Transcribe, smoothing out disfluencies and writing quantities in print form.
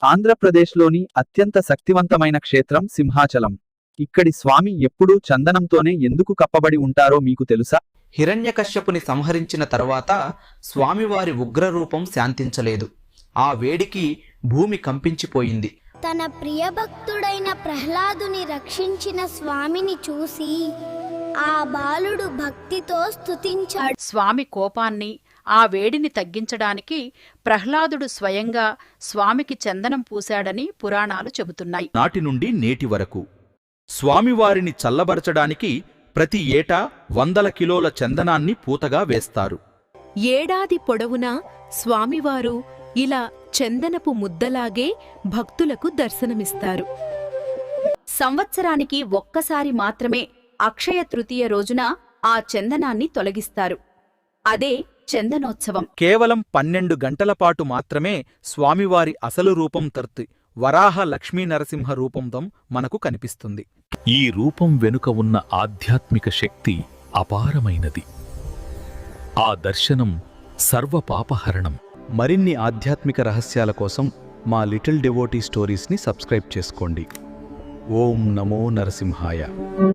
ఆంధ్రప్రదేశ్లోని అత్యంత శక్తివంతమైన క్షేత్రం సింహాచలం. ఇక్కడి స్వామి ఎప్పుడూ చందనంతోనే ఎందుకు కప్పబడి ఉంటారో మీకు తెలుసా? హిరణ్యకశ్యపుని సంహరించిన తరువాత స్వామివారి ఉగ్రరూపం శాంతించలేదు. ఆ వేడికి భూమి కంపించిపోయింది. తన ప్రియభక్తుడైన ప్రహ్లాదుని రక్షించిన స్వామిని చూసి ఆ బాలుడు భక్తితో స్తుతించాడు. స్వామి కోపాన్ని, ఆ వేడిని తగ్గించడానికి ప్రహ్లాదుడు స్వయంగా స్వామికి చందనం పూశాడని పురాణాలు చెబుతున్నాయి. నాటి నుండి నేటి వరకు స్వామివారిని చల్లబరచడానికి ప్రతి ఏటా 100 కిలోల చందనాన్ని పూతగా వేస్తారు. ఏడాది పొడవునా స్వామివారు ఇలా చందనపు ముద్దలాగే భక్తులకు దర్శనమిస్తారు. సంవత్సరానికి ఒక్కసారి మాత్రమే అక్షయ తృతీయ రోజున ఆ చందనాన్ని తొలగిస్తారు. అదే చందనోత్సవం. కేవలం 12 గంటల పాటు మాత్రమే స్వామివారి అసలు రూపం వరాహ లక్ష్మీ నరసింహ రూపంతం మనకు కనిపిస్తుంది. ఈ రూపం వెనుక ఉన్న ఆధ్యాత్మిక శక్తి అపారమైనది. ఆ దర్శనం సర్వపాపహరణం. మరిన్ని ఆధ్యాత్మిక రహస్యాల కోసం మా లిటిల్ డివోటీ స్టోరీస్ని సబ్స్క్రైబ్ చేసుకోండి. ఓం నమో నరసింహాయ.